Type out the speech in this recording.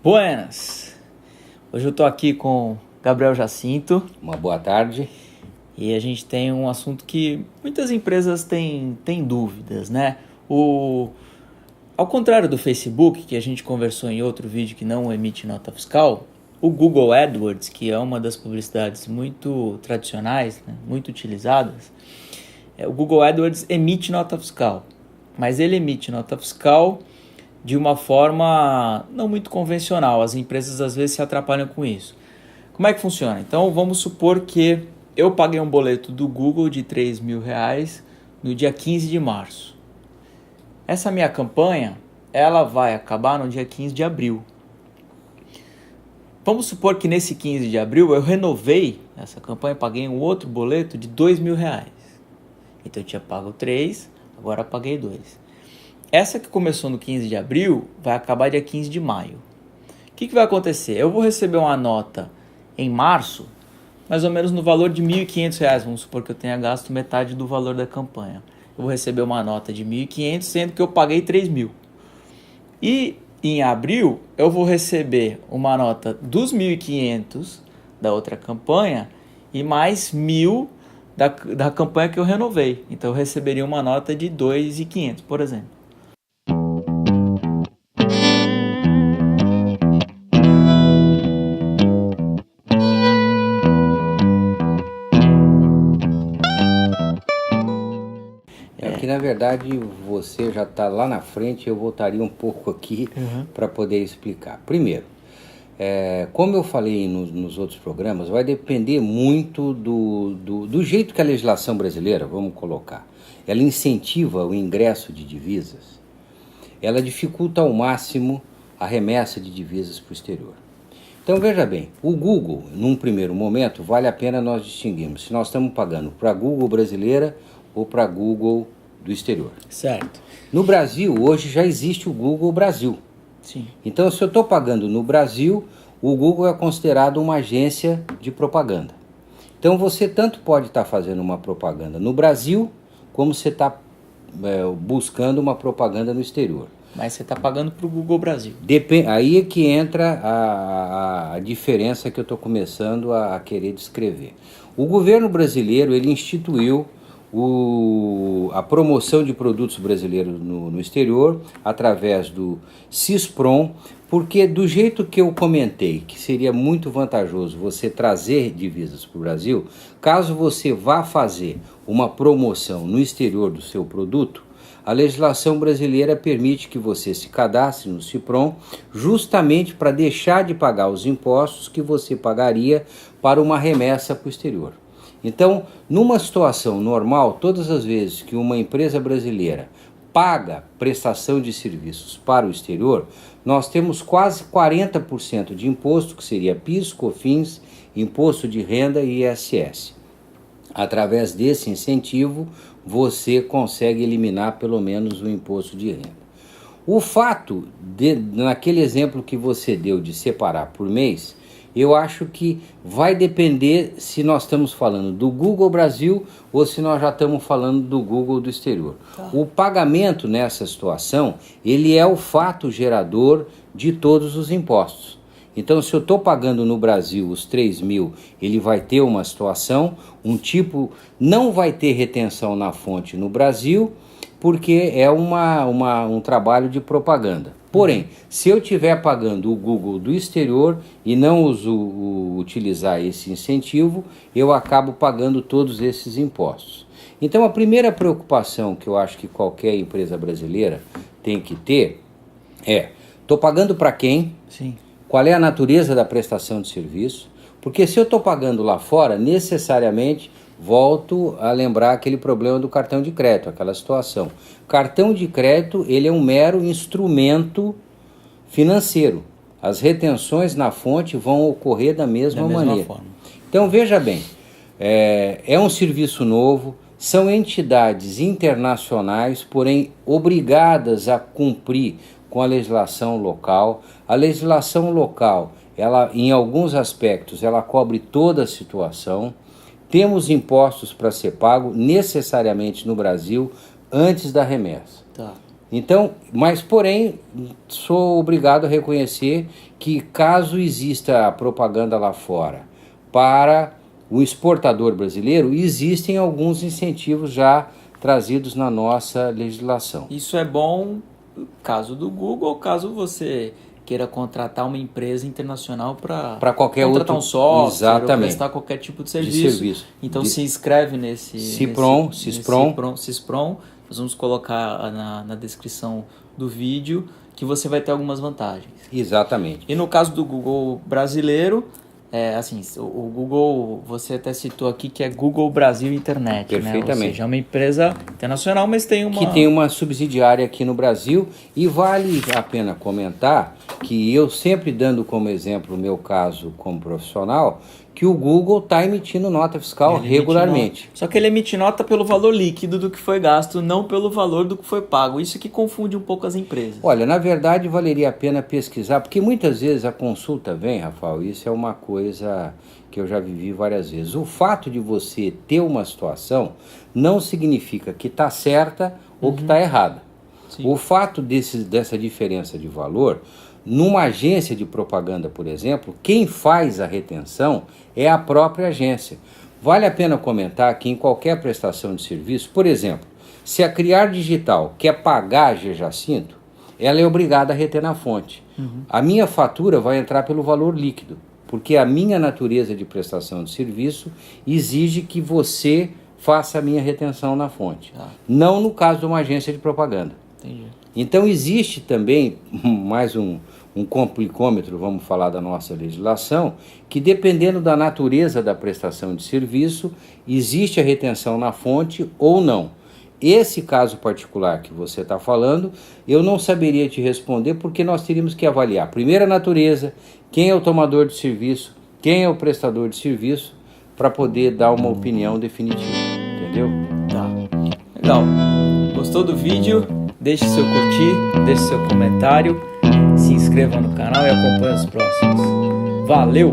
Buenas! Hoje eu tô aqui com Gabriel Jacinto. Uma boa tarde. E a gente tem um assunto que muitas empresas têm dúvidas, né? Ao contrário do Facebook, que a gente conversou em outro vídeo que não emite nota fiscal, o Google AdWords, que é uma das publicidades muito tradicionais, né, muito utilizadas, o Google AdWords emite nota fiscal, mas ele emite nota fiscal de uma forma não muito convencional. As empresas às vezes se atrapalham com isso. Como é que funciona? Então vamos supor que eu paguei um boleto do Google de R$3.000 no dia 15 de março. Essa minha campanha, ela vai acabar no dia 15 de abril. Vamos supor que nesse 15 de abril eu renovei essa campanha e paguei um outro boleto de R$2.000. Então eu tinha pago 3, agora paguei 2. Essa que começou no 15 de abril vai acabar dia 15 de maio. O que vai acontecer? Eu vou receber uma nota em março, mais ou menos no valor de R$1.500. Vamos supor que eu tenha gasto metade do valor da campanha. Eu vou receber uma nota de R$1.500, sendo que eu paguei R$3.000. E em abril eu vou receber uma nota dos R$1.500 da outra campanha e mais R$1.000 da campanha que eu renovei. Então eu receberia uma nota de R$2.500, por exemplo. Aqui, na verdade, você já está lá na frente, eu voltaria um pouco aqui para poder explicar. Primeiro, como eu falei nos outros programas, vai depender muito do jeito que a legislação brasileira, vamos colocar, ela incentiva o ingresso de divisas, ela dificulta ao máximo a remessa de divisas para o exterior. Então, veja bem, o Google, num primeiro momento, vale a pena nós distinguirmos se nós estamos pagando para a Google brasileira ou para a Google do exterior. Certo. No Brasil, hoje já existe o Google Brasil. Sim. Então, se eu estou pagando no Brasil, o Google é considerado uma agência de propaganda. Então, você tanto pode estar fazendo uma propaganda no Brasil, como você está buscando uma propaganda no exterior. Mas você está pagando para o Google Brasil. Aí é que entra a diferença que eu estou começando a querer descrever. O governo brasileiro, ele instituiu a promoção de produtos brasileiros no exterior através do CISPROM, porque do jeito que eu comentei, que seria muito vantajoso você trazer divisas para o Brasil, caso você vá fazer uma promoção no exterior do seu produto, a legislação brasileira permite que você se cadastre no CISPROM justamente para deixar de pagar os impostos que você pagaria para uma remessa para o exterior. Então, numa situação normal, todas as vezes que uma empresa brasileira paga prestação de serviços para o exterior, nós temos quase 40% de imposto, que seria PIS, COFINS, Imposto de Renda e ISS. Através desse incentivo, você consegue eliminar pelo menos o imposto de renda. O fato, naquele exemplo que você deu de separar por mês, eu acho que vai depender se nós estamos falando do Google Brasil ou se nós já estamos falando do Google do exterior. O pagamento nessa situação, ele é o fato gerador de todos os impostos. Então, se eu estou pagando no Brasil os 3.000, ele vai ter uma situação, não vai ter retenção na fonte no Brasil, porque é um trabalho de propaganda. Porém, se eu estiver pagando o Google do exterior e não utilizar esse incentivo, eu acabo pagando todos esses impostos. Então, a primeira preocupação que eu acho que qualquer empresa brasileira tem que ter é: estou pagando para quem? Sim. Qual é a natureza da prestação de serviço? Porque se eu estou pagando lá fora, necessariamente volto a lembrar aquele problema do cartão de crédito, aquela situação. Cartão de crédito, ele é um mero instrumento financeiro. As retenções na fonte vão ocorrer da mesma maneira. Forma. Então, veja bem, é um serviço novo, são entidades internacionais, porém obrigadas a cumprir com a legislação local. A legislação local, ela, em alguns aspectos, ela cobre toda a situação. Temos impostos para ser pago necessariamente no Brasil antes da remessa. Tá. Então, mas porém, sou obrigado a reconhecer que caso exista propaganda lá fora para o exportador brasileiro, existem alguns incentivos já trazidos na nossa legislação. Isso é bom caso do Google, caso você queira contratar uma empresa internacional para qualquer contratar outro um software, exatamente, ou prestar qualquer tipo de serviço. Então se inscreve nesse CISPRON. Nós vamos colocar na descrição do vídeo que você vai ter algumas vantagens. Exatamente. E no caso do Google brasileiro, assim, o Google, você até citou aqui que é Google Brasil Internet, perfeitamente, né? Ou seja, é uma empresa internacional, mas tem uma... que tem uma subsidiária aqui no Brasil, e vale a pena comentar que eu sempre dando como exemplo o meu caso como profissional, que o Google está emitindo nota fiscal regularmente. Só que ele emite nota pelo valor líquido do que foi gasto, não pelo valor do que foi pago. Isso que confunde um pouco as empresas. Olha, na verdade valeria a pena pesquisar, porque muitas vezes a consulta vem, Rafael, isso é uma coisa que eu já vivi várias vezes. O fato de você ter uma situação não significa que está certa ou que está errada. Sim. O fato dessa diferença de valor, numa agência de propaganda, por exemplo, quem faz a retenção é a própria agência. Vale a pena comentar que em qualquer prestação de serviço, por exemplo, se a Criar Digital quer pagar a G Jacinto, ela é obrigada a reter na fonte. A minha fatura vai entrar pelo valor líquido, porque a minha natureza de prestação de serviço exige que você faça a minha retenção na fonte. Não no caso de uma agência de propaganda. Entendi. Então existe também mais um complicômetro, vamos falar da nossa legislação, que dependendo da natureza da prestação de serviço, existe a retenção na fonte ou não. Esse caso particular que você está falando, eu não saberia te responder, porque nós teríamos que avaliar primeiro a natureza, quem é o tomador de serviço, quem é o prestador de serviço, para poder dar uma opinião definitiva, entendeu? Tá. Legal. Gostou do vídeo? Deixe seu curtir, deixe seu comentário, se inscreva no canal e acompanhe os próximos. Valeu!